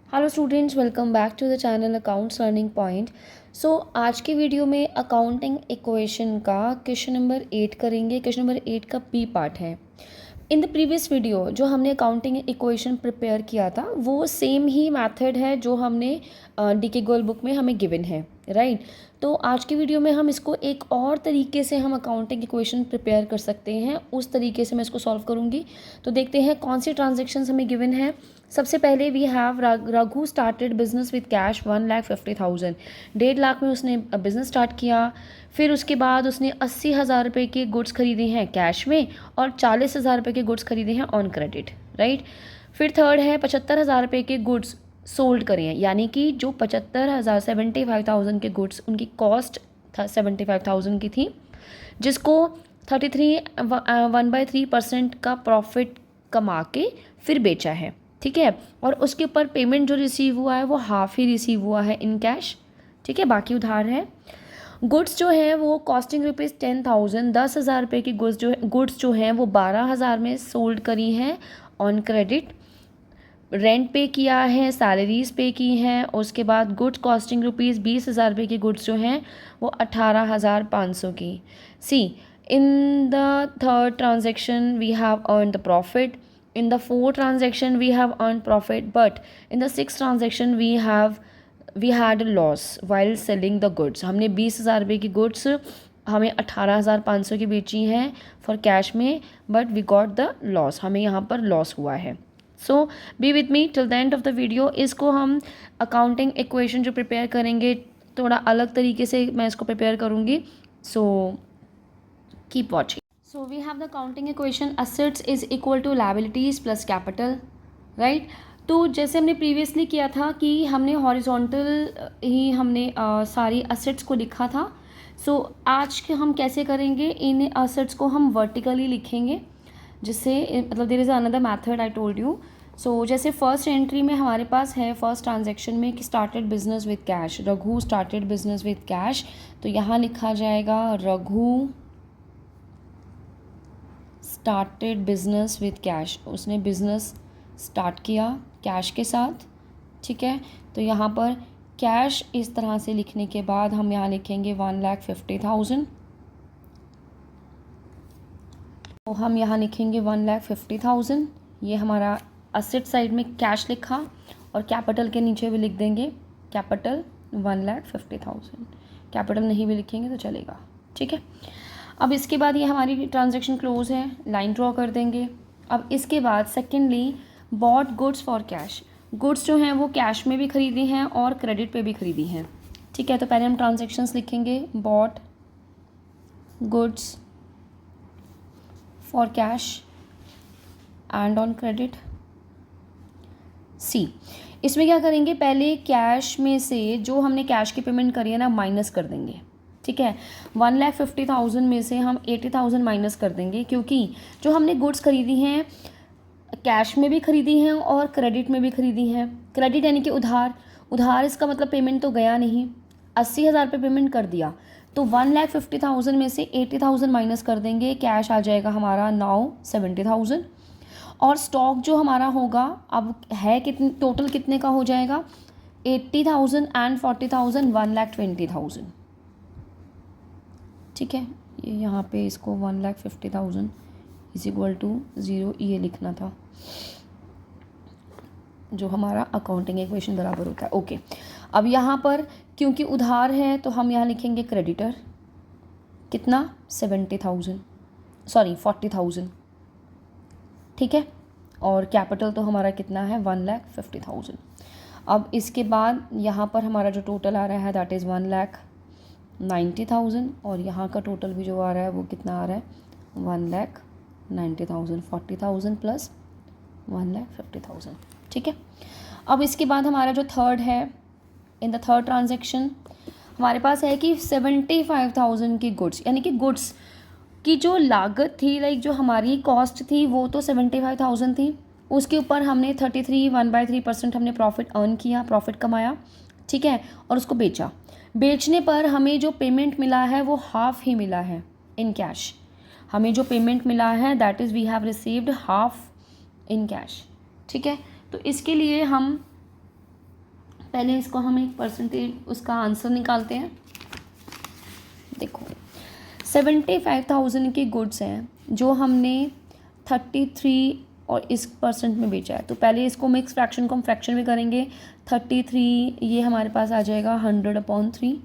Hello students, welcome back to the channel accounts learning point. आज के video में accounting equation का question number 8 करेंगे। क्वेश्चन नंबर 8 का बी पार्ट है। इन द प्रीवियस वीडियो जो हमने अकाउंटिंग इक्वेशन प्रिपेयर किया था वो सेम ही मेथड है जो हमने डीके गोल बुक में हमें गिवन है, राइट। तो आज की वीडियो में हम इसको एक और तरीके से हम अकाउंटिंग इक्वेशन प्रिपेयर कर सकते हैं। उस तरीके से मैं इसको सॉल्व करूँगी। तो देखते हैं कौन सी ट्रांजेक्शन्स हमें गिवन है। सबसे पहले we have Raghu started business with cash 1,50,000। 1,50,000 में उसने बिज़नेस स्टार्ट किया। फिर उसके बाद उसने 80,000 रुपये के गुड्स खरीदे हैं कैश में और 40,000 रुपये के गुड्स खरीदे हैं ऑन क्रेडिट, राइट। फिर थर्ड है 75,000 रुपये के गुड्स सोल्ड करे हैं, यानी कि जो 75,000 75,000 के गुड्स उनकी कॉस्ट 75,000 की थी, जिसको 1/3% का प्रॉफिट कमा के फिर बेचा है, ठीक है। और उसके ऊपर पेमेंट जो रिसीव हुआ है वो हाफ ही रिसीव हुआ है इन कैश, ठीक है, बाकी उधार है। गुड्स जो है वो कॉस्टिंग रुपीज़ 10,000, 10,000 रुपये की गुड्स जो हैं वो 12,000 में सोल्ड करी हैं ऑन क्रेडिट। रेंट पे किया है, सैलरीज पे की हैं। उसके बाद गुड्स कॉस्टिंग रुपीज़ 20,000 रुपये की गुड्स जो हैं वो 18,500 की। See in the third transaction we have earn the profit, in the fourth transaction we have earned profit, but in the sixth transaction we had a loss while selling the goods। हमने 20,000 रुपये की goods हमें 18,500 की बेची हैं for cash में, but we got the loss, हमें यहाँ पर लॉस हुआ है। So be with me till the end of the video. इसको हम अकाउंटिंग इक्वेशन जो प्रिपेयर करेंगे थोड़ा अलग तरीके से मैं इसको प्रिपेयर करूँगी। So keep watching. So we have the accounting equation assets is equal to liabilities plus capital, right। तो जैसे हमने प्रीवियसली किया था कि हमने हॉरिजॉन्टल ही हमने सारी असेट्स को लिखा था। आज के हम कैसे करेंगे, इन असेट्स को हम वर्टिकली लिखेंगे, जिससे मतलब there is another method I told you. जैसे फर्स्ट एंट्री में हमारे पास है फर्स्ट ट्रांजेक्शन में कि started business with cash, Raghu started business with cash. तो यहाँ लिखा जाएगा Raghu started business with cash, उसने बिजनेस स्टार्ट किया कैश के साथ, ठीक है। तो यहाँ पर कैश इस तरह से लिखने के बाद हम यहाँ लिखेंगे 1,50,000। तो हम यहाँ लिखेंगे 1,50,000। ये हमारा असेट साइड में कैश लिखा और कैपिटल के नीचे भी लिख देंगे कैपिटल 1,50,000। कैपिटल नहीं भी लिखेंगे तो चलेगा, ठीक है। अब इसके बाद ये हमारी ट्रांजैक्शन क्लोज है, लाइन ड्रॉ कर देंगे। अब इसके बाद secondly bot goods for cash, goods जो हैं वो कैश में भी खरीदी हैं और क्रेडिट पे भी खरीदी हैं, ठीक है। तो पहले हम ट्रांजैक्शंस लिखेंगे bought goods for cash and on credit. See इसमें क्या करेंगे, पहले कैश में से जो हमने कैश की पेमेंट करी है ना माइनस कर देंगे, ठीक है। 1,50,000 में से हम 80,000 माइनस कर देंगे, क्योंकि जो हमने गुड्स खरीदी हैं कैश में भी खरीदी हैं और क्रेडिट में भी खरीदी हैं। क्रेडिट यानी कि उधार, उधार इसका मतलब पेमेंट तो गया नहीं, 80,000 पे पेमेंट कर दिया। तो 1,50,000 में से 80,000 माइनस कर देंगे, कैश आ जाएगा हमारा नाउ 70,000। और स्टॉक जो हमारा होगा अब है कितने, टोटल कितने का हो जाएगा, 80,000 एंड 40,000 1,20,000, ठीक है। ये यहाँ पे इसको 1,50,000 इज इक्वल टू 0 ये लिखना था, जो हमारा अकाउंटिंग इक्वेशन बराबर होता है, ओके। अब यहाँ पर क्योंकि उधार है तो हम यहाँ लिखेंगे क्रेडिटर, कितना 70,000 सॉरी 40,000, ठीक है। और कैपिटल तो हमारा कितना है 1,50,000। अब इसके बाद यहाँ पर हमारा जो टोटल आ रहा है दैट इज़ 1,90,000 और यहाँ का टोटल भी जो आ रहा है वो कितना आ रहा है 1,90,000, 40,000 प्लस 1,50,000, ठीक है। अब इसके बाद हमारा जो थर्ड है, इन द थर्ड ट्रांजेक्शन हमारे पास है कि 75,000 की गुड्स, यानी कि गुड्स की जो लागत थी, लाइक जो हमारी कॉस्ट थी वो तो 75,000 थी, उसके ऊपर हमने 1/3% हमने प्रॉफिट अर्न किया, प्रॉफिट कमाया, ठीक है। और उसको बेचा, बेचने पर हमें जो पेमेंट मिला है वो हाफ ही मिला है इन कैश। हमें जो पेमेंट मिला है that is we have received half in cash, ठीक है। तो इसके लिए हम पहले इसको हम एक परसेंटेज उसका आंसर निकालते हैं। देखो 75,000 की गुड्स हैं जो हमने 33 और इस परसेंट में बेचा है, तो पहले इसको मिक्स फ्रैक्शन को हम फ्रैक्शन में करेंगे। 33 ये हमारे पास आ जाएगा 100/3,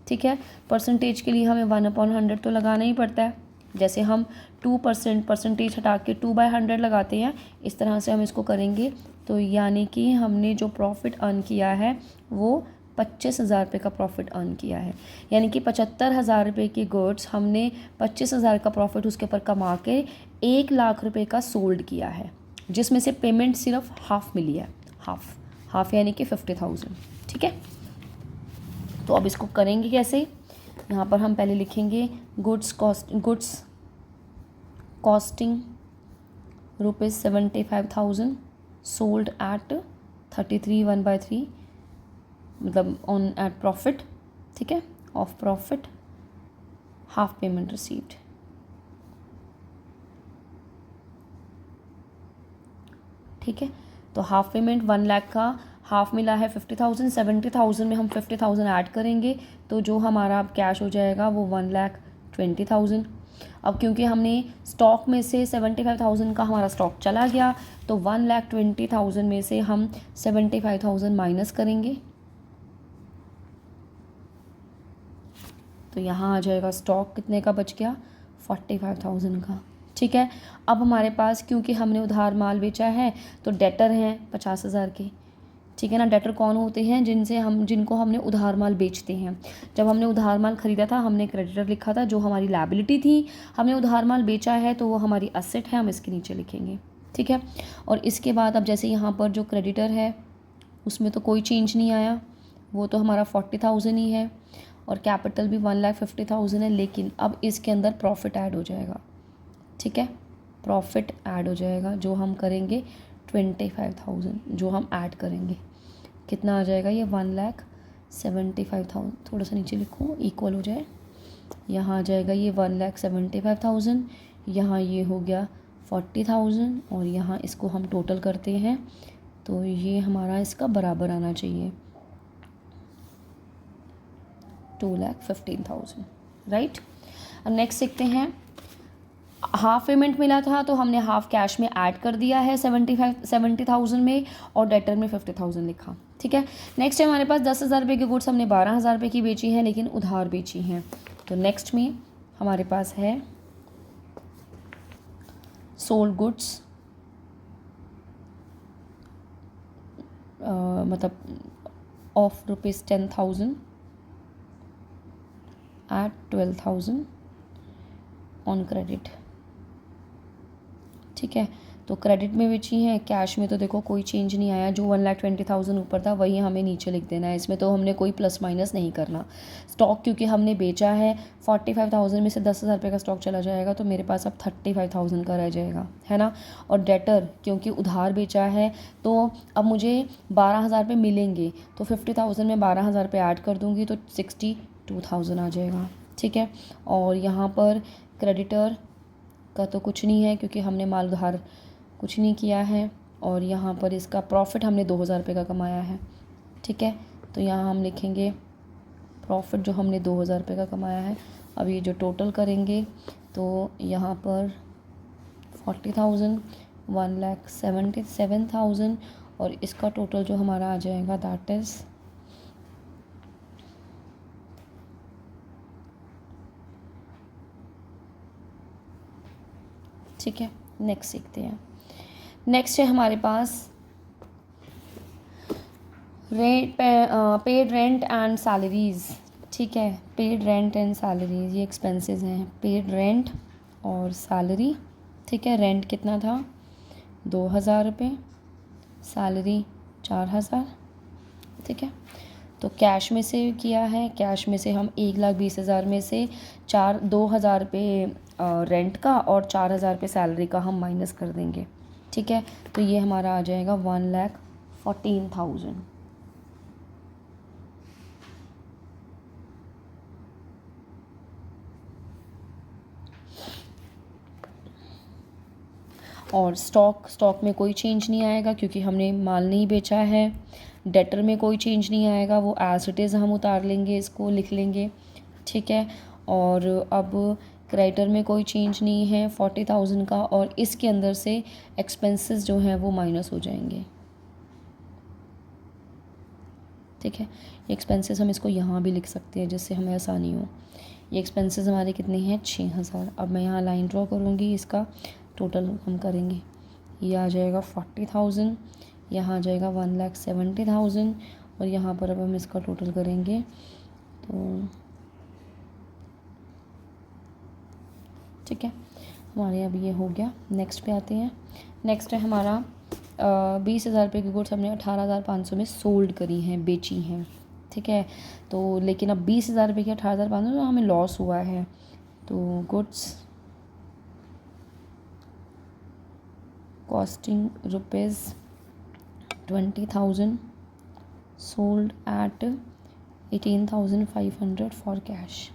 ठीक है। परसेंटेज के लिए हमें 1/100 तो लगाना ही पड़ता है। जैसे हम 2% परसेंटेज हटा के 2/100 लगाते हैं, इस तरह से हम इसको करेंगे। तो यानी कि हमने जो प्रॉफिट अर्न किया है वो 25,000 रुपये का प्रॉफिट अर्न किया है। यानी कि 75,000 रुपये की गुड्स हमने 25,000 का प्रॉफिट उसके ऊपर कमा के 1,00,000 रुपये का सोल्ड किया है, जिसमें से पेमेंट सिर्फ हाफ मिली है। हाफ यानी कि 50,000, ठीक है। तो अब इसको करेंगे कैसे, यहाँ पर हम पहले लिखेंगे गुड्स कॉस्टिंग ₹75,000 सोल्ड एट 33 1/3, मतलब ऑन एट प्रॉफिट, ठीक है। Of profit half payment received, ठीक है। तो हाफ पेमेंट 1,00,000 का हाफ मिला है 50,000, 70,000 में हम 50,000 ऐड करेंगे तो जो हमारा अब कैश हो जाएगा वो 1,20,000। अब क्योंकि हमने स्टॉक में से 75,000 का हमारा स्टॉक चला गया, तो 1,20,000 में से हम 75,000 माइनस करेंगे, तो यहाँ आ जाएगा स्टॉक कितने का बच गया, 45,000 का, ठीक है। अब हमारे पास क्योंकि हमने उधार माल बेचा है तो डेटर हैं 50,000 के, ठीक है ना। डेटर कौन होते हैं, जिनको हमने उधार माल बेचते हैं। जब हमने उधार माल ख़रीदा था हमने क्रेडिटर लिखा था, जो हमारी लायबिलिटी थी। हमने उधार माल बेचा है तो वो हमारी असेट है, हम इसके नीचे लिखेंगे, ठीक है। और इसके बाद अब जैसे यहाँ पर जो क्रेडिटर है उसमें तो कोई चेंज नहीं आया, वो तो हमारा 40,000 ही है, और कैपिटल भी 1,50,000 है। लेकिन अब इसके अंदर प्रॉफिट ऐड हो जाएगा, ठीक है। प्रॉफिट ऐड हो जाएगा जो हम करेंगे 25,000, जो हम ऐड करेंगे कितना आ जाएगा, ये 1,75,000, थोड़ा सा नीचे लिखो इक्वल हो जाए। यहाँ आ जाएगा ये 1,75,000, यहाँ ये हो गया 40,000, और यहाँ इसको हम टोटल करते हैं तो ये हमारा इसका बराबर आना चाहिए 2,15,000, राइट। अब नेक्स्ट देखते हैं, हाफ पेमेंट मिला था तो हमने हाफ कैश में ऐड कर दिया है 70,000 में, और डेटर में 50,000 लिखा, ठीक है। नेक्स्ट है हमारे पास 10,000 रुपये की गुड्स हमने 12,000 रुपये की बेची हैं, लेकिन उधार बेची हैं। तो नेक्स्ट में हमारे पास है सोल्ड गुड्स, मतलब ऑफ ₹10,000 एट 12,000 ऑन क्रेडिट, ठीक है। तो क्रेडिट में बेची हैं, कैश में तो देखो कोई चेंज नहीं आया, जो 1,20,000 ऊपर था वही हमें नीचे लिख देना है, इसमें तो हमने कोई प्लस माइनस नहीं करना। स्टॉक क्योंकि हमने बेचा है 45,000 में से 10,000 रुपये का स्टॉक चला जाएगा, तो मेरे पास अब 35,000 का रह जाएगा, है ना। और डेटर क्योंकि उधार बेचा है तो अब मुझे 12,000 रुपये मिलेंगे, तो 50,000 में 12,000 रुपये ऐड कर दूँगी तो 62,000 आ जाएगा, ठीक है। और यहाँ पर क्रेडिटर का तो कुछ नहीं है क्योंकि हमने माल उधार कुछ नहीं किया है, और यहाँ पर इसका प्रॉफिट हमने 2,000 रुपये का कमाया है, ठीक है। तो यहाँ हम लिखेंगे प्रॉफिट जो हमने 2,000 रुपये का कमाया है। अब ये जो टोटल करेंगे तो यहाँ पर 40,000, 1,77,000, और इसका टोटल जो हमारा आ जाएगा दैट इज़ ठीक है। नेक्स्ट सीखते हैं। नेक्स्ट है हमारे पास पेड रेंट एंड सैलरीज़, ठीक है। पेड रेंट एंड सैलरीज ये एक्सपेंसेस हैं, पेड रेंट और सैलरी, ठीक है। रेंट कितना था 2,000 रुपये, सैलरी 4,000, ठीक है। तो कैश में से किया है, कैश में से हम 1,20,000 में से 2,000 रुपये रेंट का और 4,000 रुपये सैलरी का हम माइनस कर देंगे, ठीक है। तो ये हमारा आ जाएगा 1,14,000। और स्टॉक में कोई चेंज नहीं आएगा क्योंकि हमने माल नहीं बेचा है। डेटर में कोई चेंज नहीं आएगा, वो एज इट इज़ हम उतार लेंगे, इसको लिख लेंगे, ठीक है। और अब क्रेडिटर में कोई चेंज नहीं है 40,000 का, और इसके अंदर से एक्सपेंसेस जो हैं वो माइनस हो जाएंगे, ठीक है। ये एक्सपेंसेस हम इसको यहाँ भी लिख सकते हैं जिससे हमें आसानी हो। ये एक्सपेंसेस हमारे कितने हैं 6,000। अब मैं यहाँ लाइन ड्रॉ करूँगी, इसका टोटल हम करेंगे। ये आ जाएगा 40,000, यहाँ आ जाएगा 1,70,000, और यहाँ पर अब हम इसका टोटल करेंगे तो ठीक है, हमारे अब ये हो गया। नेक्स्ट पे आते हैं। नेक्स्ट है हमारा 20,000 रुपये की गुड्स हमने 18,500 में सोल्ड करी हैं, बेची हैं, ठीक है। तो लेकिन अब 20,000 रुपये की 18,500 तो हमें लॉस हुआ है। तो goods costing ₹20,000 sold at 18,500 for cash.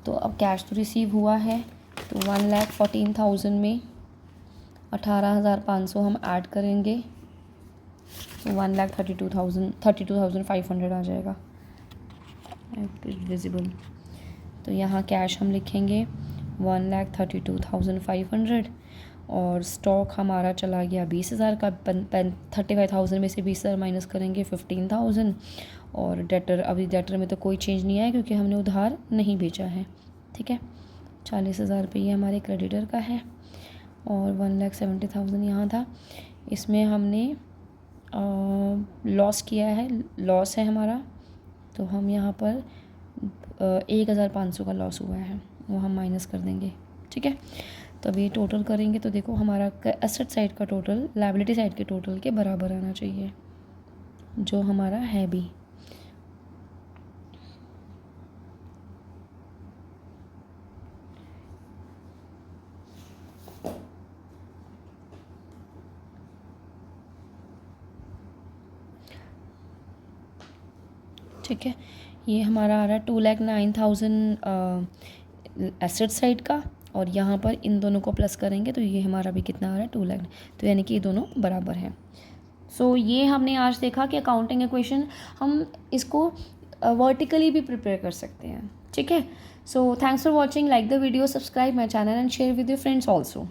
तो अब कैश तो रिसीव हुआ है, तो 1,14,000 में 18,500 हम ऐड करेंगे तो 1,32,500 आ जाएगा विजिबल। तो यहाँ कैश हम लिखेंगे 1,32,500, और स्टॉक हमारा चला गया 20,000 का। 35,000 में से 20,000 माइनस करेंगे 15,000, और डेटर, अभी डेटर में तो कोई चेंज नहीं आया क्योंकि हमने उधार नहीं बेचा है, ठीक है। 40,000 रुपये ये हमारे क्रेडिटर का है, और 1,70,000 यहाँ था। इसमें हमने लॉस किया है, लॉस है हमारा, तो हम यहाँ पर 1,500 का लॉस हुआ है, वो हम माइनस कर देंगे, ठीक है। तो अभी टोटल करेंगे तो देखो हमारा एसेट साइड का टोटल लायबिलिटी साइड के टोटल के बराबर आना चाहिए, जो हमारा है भी। ठीक है, ये हमारा आ रहा है 2,09,000 एसेट साइड का, और यहाँ पर इन दोनों को प्लस करेंगे तो ये हमारा भी कितना आ रहा है 2 लाख। तो यानी कि ये दोनों बराबर हैं। सो ये हमने आज देखा कि अकाउंटिंग इक्वेशन हम इसको वर्टिकली भी प्रिपेयर कर सकते हैं, ठीक है। So thanks for watching, like the video, subscribe my channel and share with your friends also.